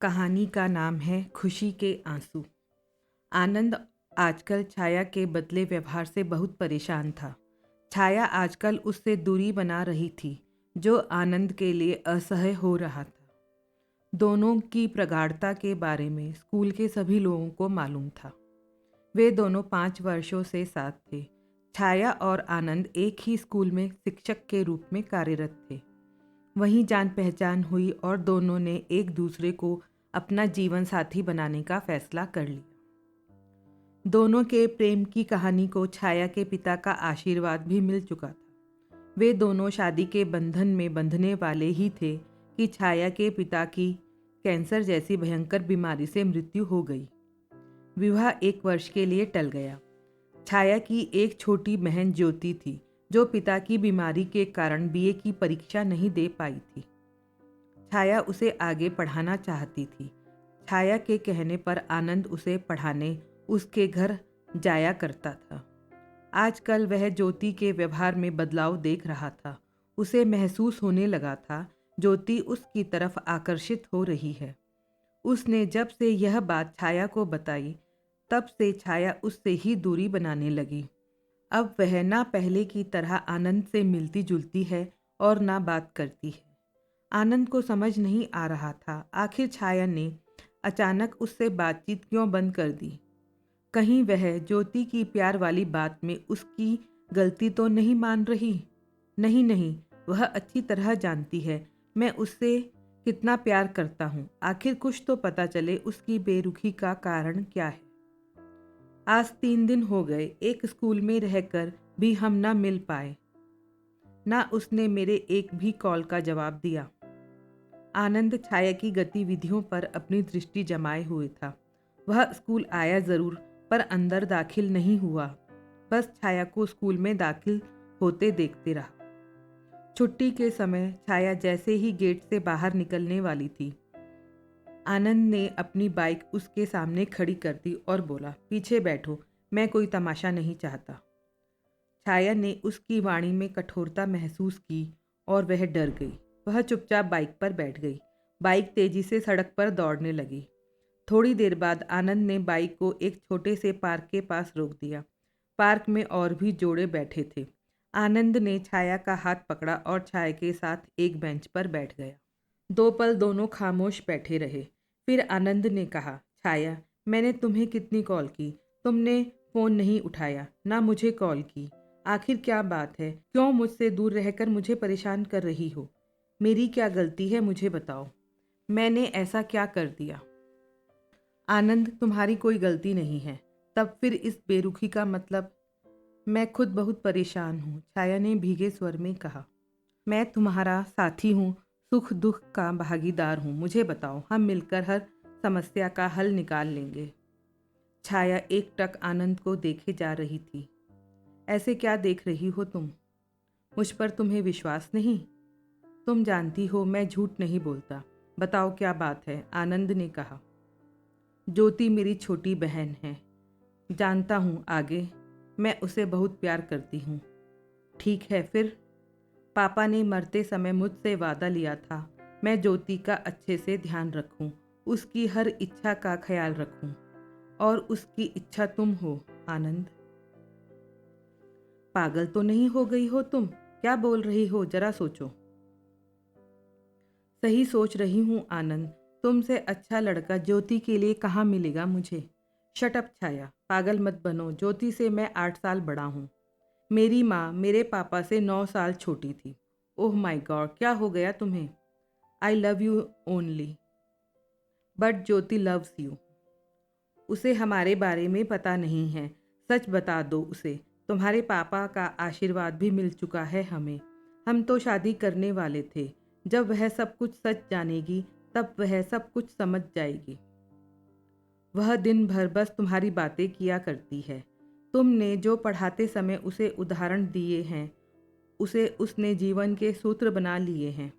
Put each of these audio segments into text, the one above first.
कहानी का नाम है खुशी के आंसू। आनंद आजकल छाया के बदले व्यवहार से बहुत परेशान था। छाया आजकल उससे दूरी बना रही थी, जो आनंद के लिए असह्य हो रहा था। दोनों की प्रगाढ़ता के बारे में स्कूल के सभी लोगों को मालूम था। वे दोनों 5 वर्षों से साथ थे। छाया और आनंद एक ही स्कूल में शिक्षक के रूप में कार्यरत थे। वहीं जान पहचान हुई और दोनों ने एक दूसरे को अपना जीवन साथी बनाने का फैसला कर लिया। दोनों के प्रेम की कहानी को छाया के पिता का आशीर्वाद भी मिल चुका था। वे दोनों शादी के बंधन में बंधने वाले ही थे कि छाया के पिता की कैंसर जैसी भयंकर बीमारी से मृत्यु हो गई। विवाह 1 वर्ष के लिए टल गया। छाया की एक छोटी बहन ज्योति थी, जो पिता की बीमारी के कारण बीए की परीक्षा नहीं दे पाई थी। छाया उसे आगे पढ़ाना चाहती थी। छाया के कहने पर आनंद उसे पढ़ाने उसके घर जाया करता था। आजकल वह ज्योति के व्यवहार में बदलाव देख रहा था। उसे महसूस होने लगा था ज्योति उसकी तरफ आकर्षित हो रही है। उसने जब से यह बात छाया को बताई, तब से छाया उससे ही दूरी बनाने लगी। अब वह ना पहले की तरह आनंद से मिलती जुलती है और ना बात करती है। आनंद को समझ नहीं आ रहा था आखिर छाया ने अचानक उससे बातचीत क्यों बंद कर दी। कहीं वह ज्योति की प्यार वाली बात में उसकी गलती तो नहीं मान रही। नहीं नहीं, वह अच्छी तरह जानती है मैं उससे कितना प्यार करता हूँ। आखिर कुछ तो पता चले उसकी बेरुखी का कारण क्या है। आज 3 दिन हो गए, एक स्कूल में रहकर भी हम ना मिल पाए। ना उसने मेरे एक भी कॉल का जवाब दिया। आनंद छाया की गतिविधियों पर अपनी दृष्टि जमाए हुए था। वह स्कूल आया जरूर, पर अंदर दाखिल नहीं हुआ। बस छाया को स्कूल में दाखिल होते देखते रहा। छुट्टी के समय छाया जैसे ही गेट से बाहर निकलने वाली थी, आनंद ने अपनी बाइक उसके सामने खड़ी कर दी और बोला, पीछे बैठो, मैं कोई तमाशा नहीं चाहता। छाया ने उसकी वाणी में कठोरता महसूस की और वह डर गई। वह चुपचाप बाइक पर बैठ गई। बाइक तेजी से सड़क पर दौड़ने लगी। थोड़ी देर बाद आनंद ने बाइक को एक छोटे से पार्क के पास रोक दिया। पार्क में और भी जोड़े बैठे थे। आनंद ने छाया का हाथ पकड़ा और छाया के साथ एक बेंच पर बैठ गया। 2 पल दोनों खामोश बैठे रहे। फिर आनंद ने कहा, छाया, मैंने तुम्हें कितनी कॉल की, तुमने फ़ोन नहीं उठाया, ना मुझे कॉल की। आखिर क्या बात है? क्यों मुझसे दूर रहकर मुझे परेशान कर रही हो? मेरी क्या गलती है, मुझे बताओ। मैंने ऐसा क्या कर दिया? आनंद, तुम्हारी कोई गलती नहीं है। तब फिर इस बेरुखी का मतलब? मैं खुद बहुत परेशान हूँ, छाया ने भीगे स्वर में कहा। मैं तुम्हारा साथी हूँ, सुख दुख का भागीदार हूँ। मुझे बताओ, हम मिलकर हर समस्या का हल निकाल लेंगे। छाया एकटक आनंद को देखे जा रही थी। ऐसे क्या देख रही हो तुम? मुझ पर तुम्हें विश्वास नहीं? तुम जानती हो मैं झूठ नहीं बोलता। बताओ क्या बात है, आनंद ने कहा। ज्योति मेरी छोटी बहन है। जानता हूँ, आगे मैं उसे बहुत प्यार करती हूँ। ठीक है फिर? पापा ने मरते समय मुझसे वादा लिया था, मैं ज्योति का अच्छे से ध्यान रखूं, उसकी हर इच्छा का ख्याल रखूं। और उसकी इच्छा तुम हो, आनंद। पागल तो नहीं हो गई हो तुम? क्या बोल रही हो, जरा सोचो। सही सोच रही हूँ आनंद। तुमसे अच्छा लड़का ज्योति के लिए कहाँ मिलेगा मुझे? शट अप छाया, पागल मत बनो। ज्योति से मैं 8 साल बड़ा हूँ। मेरी माँ मेरे पापा से 9 साल छोटी थी। ओह माय गॉड, क्या हो गया तुम्हें? I love you only, but Jyoti loves you. उसे हमारे बारे में पता नहीं है। सच बता दो उसे। तुम्हारे पापा का आशीर्वाद भी मिल चुका है हमें। हम तो शादी करने वाले थे। जब वह सब कुछ सच जानेगी, तब वह सब कुछ समझ जाएगी। वह दिन भर बस तुम्हारी बातें किया करती है। तुमने जो पढ़ाते समय उसे उदाहरण दिए हैं, उसे उसने जीवन के सूत्र बना लिए हैं।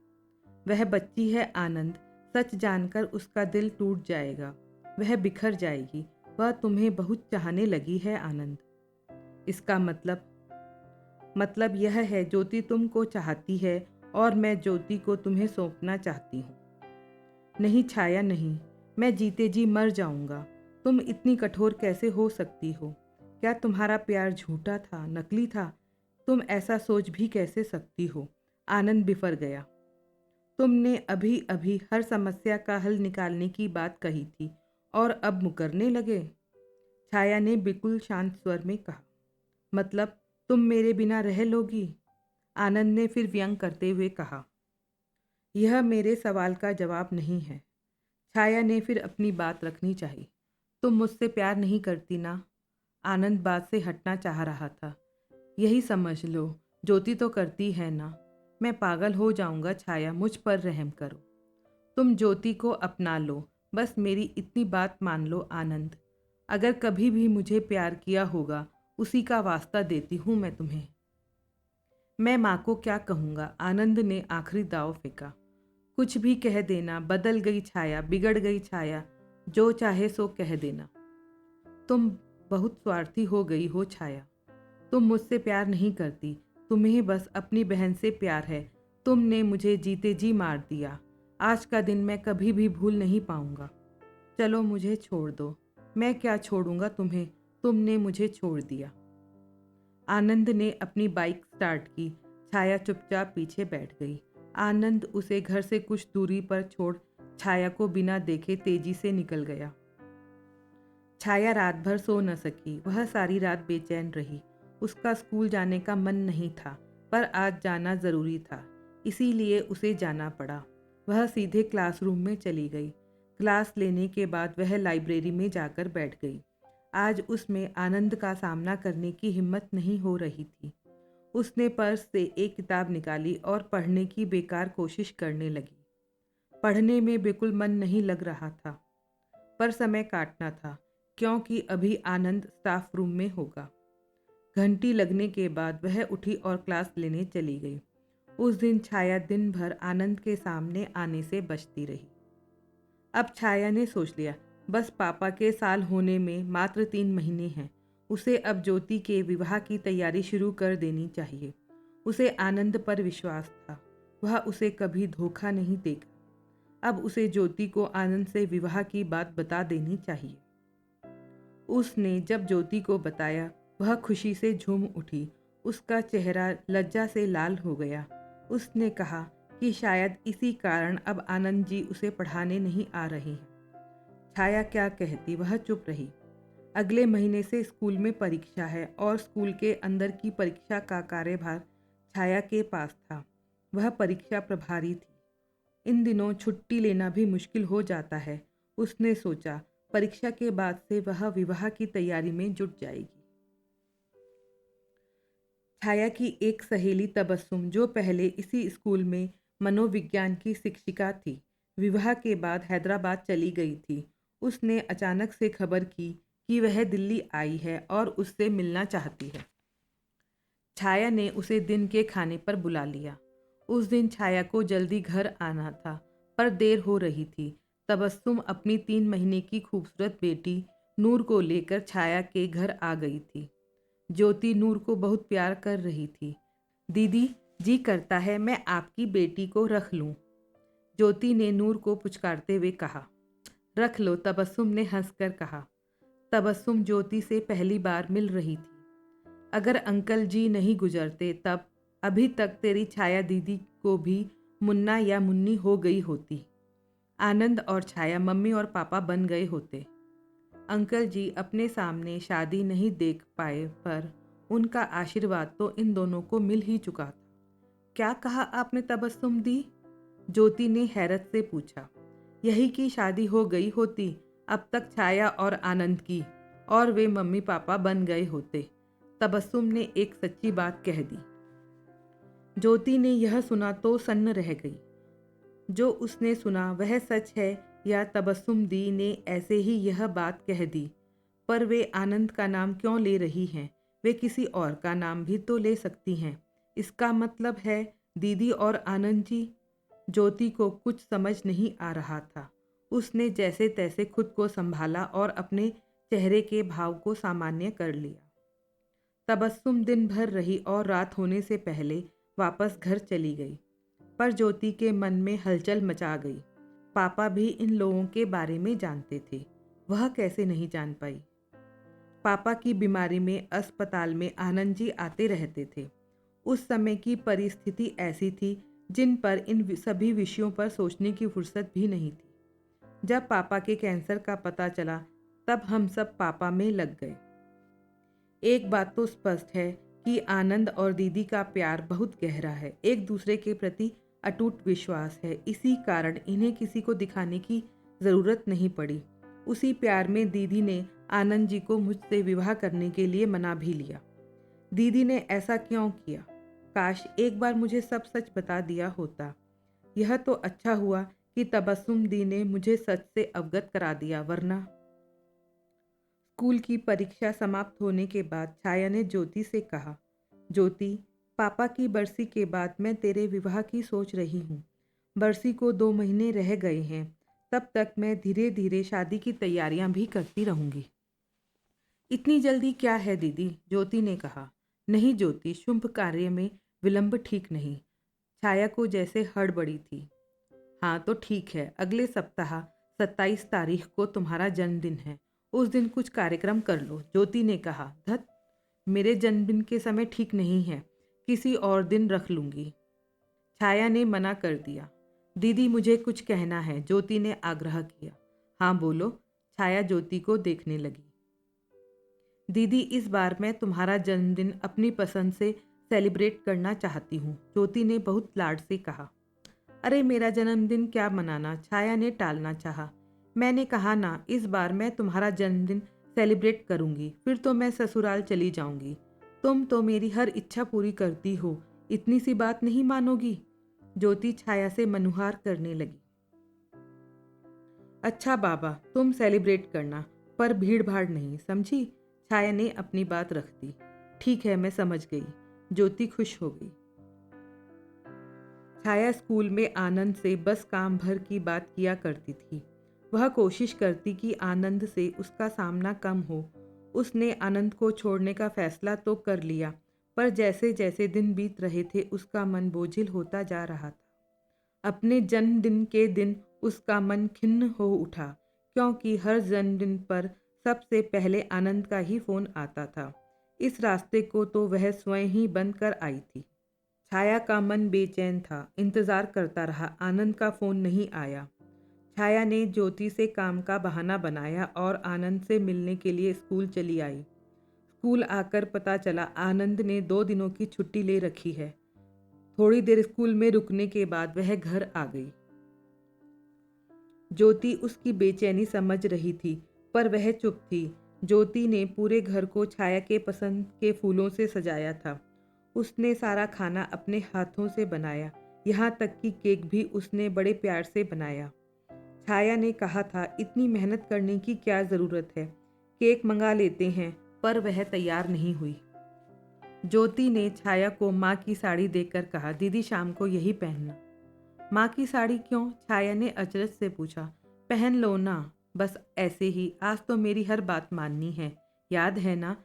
वह बच्ची है आनंद। सच जानकर उसका दिल टूट जाएगा। वह बिखर जाएगी। वह तुम्हें बहुत चाहने लगी है आनंद। इसका मतलब यह है ज्योति तुमको चाहती है और मैं ज्योति को तुम्हें सौंपना चाहती हूँ। नहीं छाया, नहीं। मैं जीते जी मर जाऊंगा। तुम इतनी कठोर कैसे हो सकती हो? क्या तुम्हारा प्यार झूठा था, नकली था? तुम ऐसा सोच भी कैसे सकती हो? आनंद बिफर गया। तुमने अभी अभी हर समस्या का हल निकालने की बात कही थी और अब मुकरने लगे। छाया ने बिल्कुल शांत स्वर में कहा। मतलब तुम मेरे बिना रह लोगी? आनंद ने फिर व्यंग करते हुए कहा। यह मेरे सवाल का जवाब नहीं है। छाया ने फिर अपनी बात रखनी चाहिए। तुम मुझसे प्यार नहीं करती ना? आनंद बात से हटना चाह रहा था। यही समझ लो, ज्योति तो करती है ना। मैं पागल हो जाऊंगा छाया, मुझ पर रहम करो। तुम ज्योति को अपना लो, बस मेरी इतनी बात मान लो आनंद। अगर कभी भी मुझे प्यार किया होगा, उसी का वास्ता देती हूँ मैं तुम्हें। मैं माँ को क्या कहूँगा? आनंद ने आखिरी दाव फेंका। कुछ भी कह देना, बदल गई छाया, बिगड़ गई छाया, जो चाहे सो कह देना। तुम बहुत स्वार्थी हो गई हो छाया। तुम मुझसे प्यार नहीं करती, तुम्हें बस अपनी बहन से प्यार है। तुमने मुझे जीते जी मार दिया। आज का दिन मैं कभी भी भूल नहीं पाऊंगा। चलो मुझे छोड़ दो। मैं क्या छोड़ूंगा तुम्हें, तुमने मुझे छोड़ दिया। आनंद ने अपनी बाइक स्टार्ट की। छाया चुपचाप पीछे बैठ गई। आनंद उसे घर से कुछ दूरी पर छोड़ छाया को बिना देखे तेजी से निकल गया। छाया रात भर सो न सकी। वह सारी रात बेचैन रही। उसका स्कूल जाने का मन नहीं था, पर आज जाना जरूरी था, इसीलिए उसे जाना पड़ा। वह सीधे क्लासरूम में चली गई। क्लास लेने के बाद वह लाइब्रेरी में जाकर बैठ गई। आज उसमें आनंद का सामना करने की हिम्मत नहीं हो रही थी। उसने पर्स से एक किताब निकाली और पढ़ने की बेकार कोशिश करने लगी। पढ़ने में बिल्कुल मन नहीं लग रहा था, पर समय काटना था, क्योंकि अभी आनंद स्टाफ रूम में होगा। घंटी लगने के बाद वह उठी और क्लास लेने चली गई। उस दिन छाया दिन भर आनंद के सामने आने से बचती रही। अब छाया ने सोच लिया, बस पापा के साल होने में मात्र 3 महीने हैं। उसे अब ज्योति के विवाह की तैयारी शुरू कर देनी चाहिए। उसे आनंद पर विश्वास था, वह उसे कभी धोखा नहीं देगा। अब उसे ज्योति को आनंद से विवाह की बात बता देनी चाहिए। उसने जब ज्योति को बताया, वह खुशी से झूम उठी। उसका चेहरा लज्जा से लाल हो गया। उसने कहा कि शायद इसी कारण अब आनंद जी उसे पढ़ाने नहीं आ रहे हैं। छाया क्या कहती, वह चुप रही। अगले महीने से स्कूल में परीक्षा है और स्कूल के अंदर की परीक्षा का कार्यभार छाया के पास था। वह परीक्षा प्रभारी थी। इन दिनों छुट्टी लेना भी मुश्किल हो जाता है। उसने सोचा, परीक्षा के बाद से वह विवाह की तैयारी में जुट जाएगी। छाया की एक सहेली तबस्सुम, जो पहले इसी स्कूल में मनोविज्ञान की शिक्षिका थी, विवाह के बाद हैदराबाद चली गई थी। उसने अचानक से खबर की कि वह दिल्ली आई है और उससे मिलना चाहती है। छाया ने उसे दिन के खाने पर बुला लिया। उस दिन छाया को जल्दी घर आना था, पर देर हो रही थी। तबस्सुम अपनी 3 महीने की खूबसूरत बेटी नूर को लेकर छाया के घर आ गई थी। ज्योति नूर को बहुत प्यार कर रही थी। दीदी, जी करता है मैं आपकी बेटी को रख लूं। ज्योति ने नूर को पुचकारते हुए कहा। रख लो, तबस्सुम ने हंसकर कहा। तबस्सुम ज्योति से पहली बार मिल रही थी। अगर अंकल जी नहीं गुजरते तब अभी तक तेरी छाया दीदी को भी मुन्ना या मुन्नी हो गई होती। आनंद और छाया मम्मी और पापा बन गए होते। अंकल जी अपने सामने शादी नहीं देख पाए, पर उनका आशीर्वाद तो इन दोनों को मिल ही चुका था। क्या कहा आपने तबस्सुम दी? ज्योति ने हैरत से पूछा। यही की शादी हो गई होती अब तक छाया और आनंद की, और वे मम्मी पापा बन गए होते। तबस्सुम ने एक सच्ची बात कह दी। ज्योति ने यह सुना तो सन्न रह गई। जो उसने सुना वह सच है या तबस्सुम दी ने ऐसे ही यह बात कह दी? पर वे आनंद का नाम क्यों ले रही हैं? वे किसी और का नाम भी तो ले सकती हैं। इसका मतलब है दीदी और आनंद जी। ज्योति को कुछ समझ नहीं आ रहा था। उसने जैसे तैसे खुद को संभाला और अपने चेहरे के भाव को सामान्य कर लिया। तबस्सुम दिन भर रही और रात होने से पहले वापस घर चली गई, पर ज्योति के मन में हलचल मचा गई। पापा भी इन लोगों के बारे में जानते थे। वह कैसे नहीं जान पाई? पापा की बीमारी में अस्पताल में आनंद जी आते रहते थे। उस समय की परिस्थिति ऐसी थी जिन पर सभी विषयों पर सोचने की फुर्सत भी नहीं थी। जब पापा के कैंसर का पता चला तब हम सब पापा में लग गए। एक बात तो स्पष्ट है कि आनंद और दीदी का प्यार बहुत गहरा है, एक दूसरे के प्रति अटूट विश्वास है। इसी कारण इन्हें किसी को दिखाने की ज़रूरत नहीं पड़ी। उसी प्यार में दीदी ने आनंद जी को मुझसे विवाह करने के लिए मना भी लिया। दीदी ने ऐसा क्यों किया? काश एक बार मुझे सब सच बता दिया होता। यह तो अच्छा हुआ कि तबस्सुम दी ने मुझे सच से अवगत करा दिया, वरना। स्कूल की परीक्षा समाप्त होने के बाद छाया ने ज्योति से कहा, ज्योति, पापा की बरसी के बाद मैं तेरे विवाह की सोच रही हूँ। बरसी को 2 महीने रह गए हैं, तब तक मैं धीरे धीरे शादी की तैयारियां भी करती रहूंगी। इतनी जल्दी क्या है दीदी? ज्योति ने कहा। नहीं ज्योति, शुभ कार्य में विलंब ठीक नहीं। छाया को जैसे हड़बड़ी थी। हाँ तो ठीक है, अगले सप्ताह 27 तारीख को तुम्हारा जन्मदिन है, उस दिन कुछ कार्यक्रम कर लो, ज्योति ने कहा। धत, मेरे जन्मदिन के समय ठीक नहीं है, किसी और दिन रख लूंगी। छाया ने मना कर दिया। दीदी मुझे कुछ कहना है, ज्योति ने आग्रह किया। हाँ बोलो। छाया ज्योति को देखने लगी। दीदी, इस बार मैं तुम्हारा जन्मदिन अपनी पसंद से सेलिब्रेट करना चाहती हूँ, ज्योति ने बहुत लाड से कहा। अरे मेरा जन्मदिन क्या मनाना, छाया ने टालना चाहा। मैंने कहा ना, इस बार मैं तुम्हारा जन्मदिन सेलिब्रेट करूंगी, फिर तो मैं ससुराल चली जाऊंगी। तुम तो मेरी हर इच्छा पूरी करती हो, इतनी सी बात नहीं मानोगी? ज्योति छाया से मनुहार करने लगी। अच्छा बाबा, तुम सेलिब्रेट करना, पर भीड़ भाड़ नहीं, समझी? छाया ने अपनी बात रख दी। ठीक है, मैं समझ गई। ज्योति खुश हो गई। छाया स्कूल में आनंद से बस काम भर की बात किया करती थी। वह कोशिश करती कि आनंद से उसका सामना कम हो। उसने आनंद को छोड़ने का फैसला तो कर लिया, पर जैसे जैसे दिन बीत रहे थे उसका मन बोझिल होता जा रहा था। अपने जन्मदिन के दिन उसका मन खिन्न हो उठा, क्योंकि हर जन्मदिन पर सबसे पहले आनंद का ही फोन आता था। इस रास्ते को तो वह स्वयं ही बंद कर आई थी। छाया का मन बेचैन था, इंतजार करता रहा, आनंद का फोन नहीं आया। छाया ने ज्योति से काम का बहाना बनाया और आनंद से मिलने के लिए स्कूल चली आई। स्कूल आकर पता चला आनंद ने 2 दिनों की छुट्टी ले रखी है। थोड़ी देर स्कूल में रुकने के बाद वह घर आ गई। ज्योति उसकी बेचैनी समझ रही थी, पर वह चुप थी। ज्योति ने पूरे घर को छाया के पसंद के फूलों से सजाया था। उसने सारा खाना अपने हाथों से बनाया, यहाँ तक कि केक भी उसने बड़े प्यार से बनाया। छाया ने कहा था, इतनी मेहनत करने की क्या ज़रूरत है, केक मंगा लेते हैं, पर वह तैयार नहीं हुई। ज्योति ने छाया को माँ की साड़ी देकर कहा, दीदी शाम को यही पहनना। माँ की साड़ी क्यों? छाया ने अचरज से पूछा। पहन लो ना, बस ऐसे ही, आज तो मेरी हर बात माननी है, याद है ना?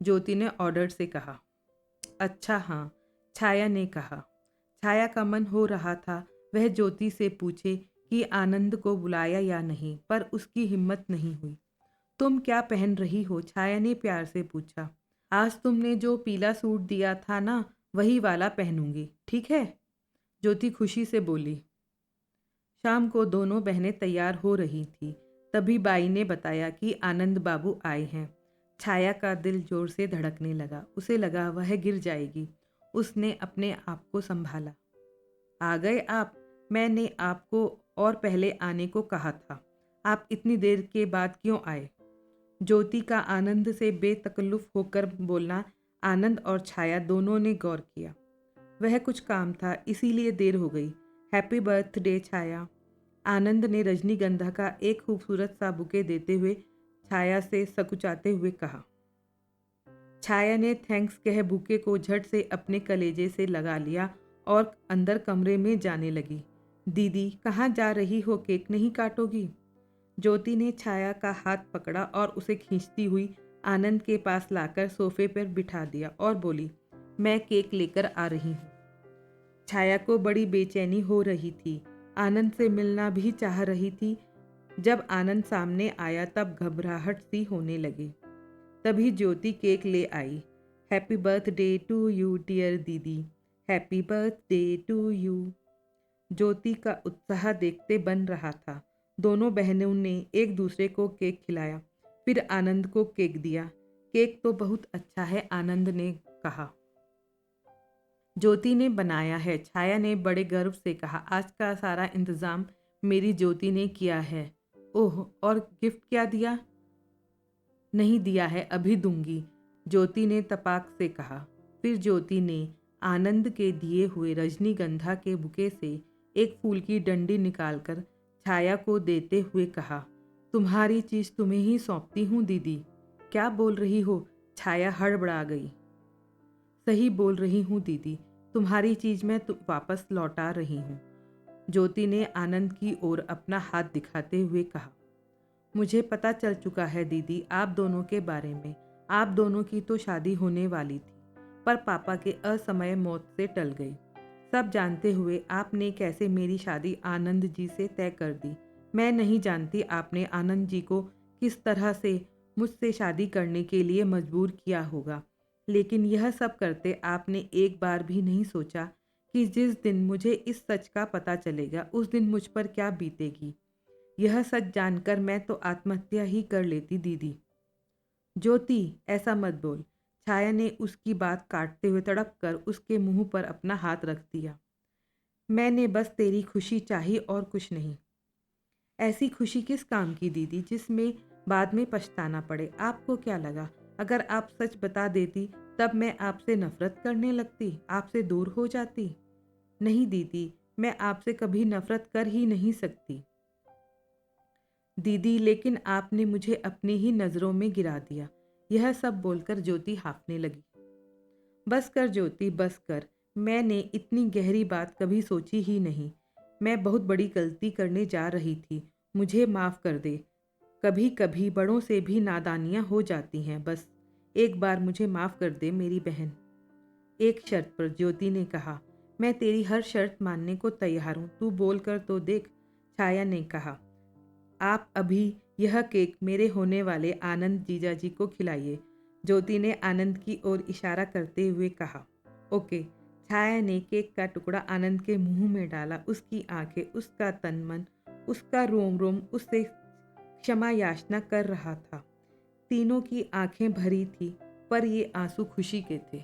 ज्योति ने ऑर्डर से कहा। अच्छा हाँ, छाया ने कहा। छाया का मन हो रहा था वह ज्योति से पूछे कि आनंद को बुलाया या नहीं, पर उसकी हिम्मत नहीं हुई। तुम क्या पहन रही हो? छाया ने प्यार से पूछा। आज तुमने जो पीला सूट दिया था ना, वही वाला पहनूंगी, ठीक है? ज्योति खुशी से बोली। शाम को दोनों बहनें तैयार हो रही थी, तभी बाई ने बताया कि आनंद बाबू आए हैं। छाया का दिल जोर से धड़कने लगा, उसे लगा वह गिर जाएगी। उसने अपने आप को संभाला। आ गए आप? मैंने आपको और पहले आने को कहा था, आप इतनी देर के बाद क्यों आए? ज्योति का आनंद से बेतकल्लुफ होकर बोलना आनंद और छाया दोनों ने गौर किया। वह कुछ काम था, इसीलिए देर हो गई। हैप्पी बर्थडे छाया। आनंद ने रजनीगंधा का एक खूबसूरत सा बुके देते हुए छाया से सकुचाते हुए कहा। छाया ने थैंक्स कह बुके को झट से अपने कलेजे से लगा लिया और अंदर कमरे में जाने लगी। दीदी कहाँ जा रही हो, केक नहीं काटोगी? ज्योति ने छाया का हाथ पकड़ा और उसे खींचती हुई आनंद के पास लाकर सोफे पर बिठा दिया और बोली, मैं केक लेकर आ रही हूँ। छाया को बड़ी बेचैनी हो रही थी। आनंद से मिलना भी चाह रही थी। जब आनंद सामने आया तब घबराहट सी होने लगी। तभी ज्योति केक ले आई। Happy birthday to you dear दीदी, happy birthday to you. Jyoti का उत्साह देखते बन रहा था। दोनों बहनों ने एक दूसरे को केक खिलाया, फिर आनंद को केक दिया। केक तो बहुत अच्छा है, आनंद ने कहा। ज्योति ने बनाया है, छाया ने बड़े गर्व से कहा। आज का सारा इंतजाम मेरी ज्योति ने किया है। ओह, और गिफ्ट क्या दिया? नहीं दिया है, अभी दूंगी, ज्योति ने तपाक से कहा। फिर ज्योति ने आनंद के दिए हुए रजनीगंधा के बुके से एक फूल की डंडी निकालकर छाया को देते हुए कहा, तुम्हारी चीज तुम्हें ही सौंपती हूँ दीदी। क्या बोल रही हो? छाया हड़बड़ा गई। सही बोल रही हूँ दीदी, तुम्हारी चीज मैं वापस लौटा रही हूँ, ज्योति ने आनंद की ओर अपना हाथ दिखाते हुए कहा। मुझे पता चल चुका है दीदी आप दोनों के बारे में। आप दोनों की तो शादी होने वाली थी, पर पापा के असमय मौत से टल गई। सब जानते हुए आपने कैसे मेरी शादी आनंद जी से तय कर दी। मैं नहीं जानती आपने आनंद जी को किस तरह से मुझसे शादी करने के लिए मजबूर किया होगा, लेकिन यह सब करते आपने एक बार भी नहीं सोचा कि जिस दिन मुझे इस सच का पता चलेगा उस दिन मुझ पर क्या बीतेगी। यह सच जानकर मैं तो आत्महत्या ही कर लेती दीदी। ज्योति, ऐसा मत बोल, छाया ने उसकी बात काटते हुए तड़प कर उसके मुंह पर अपना हाथ रख दिया। मैंने बस तेरी खुशी चाही और कुछ नहीं। ऐसी खुशी किस काम की दीदी जिसमें बाद में पछताना पड़े? आपको क्या लगा अगर आप सच बता देती तब मैं आपसे नफरत करने लगती, आपसे दूर हो जाती? नहीं दीदी, मैं आपसे कभी नफरत कर ही नहीं सकती दीदी, लेकिन आपने मुझे अपनी ही नज़रों में गिरा दिया। यह सब बोलकर ज्योति हाँफने लगी। बस कर ज्योति, बस कर। मैंने इतनी गहरी बात कभी सोची ही नहीं। मैं बहुत बड़ी गलती करने जा रही थी, मुझे माफ़ कर दे। कभी कभी बड़ों से भी नादानियाँ हो जाती हैं, बस एक बार मुझे माफ़ कर दे मेरी बहन। एक शर्त पर, ज्योति ने कहा। मैं तेरी हर शर्त मानने को तैयार हूँ, तू बोल कर तो देख, छाया ने कहा। आप अभी यह केक मेरे होने वाले आनंद जीजा जी को खिलाइए, ज्योति ने आनंद की ओर इशारा करते हुए कहा। ओके। छाया ने केक का टुकड़ा आनंद के मुंह में डाला। उसकी आंखें, उसका तन मन, उसका रोम रोम उससे क्षमा याचना कर रहा था। तीनों की आंखें भरी थी, पर ये आंसू खुशी के थे।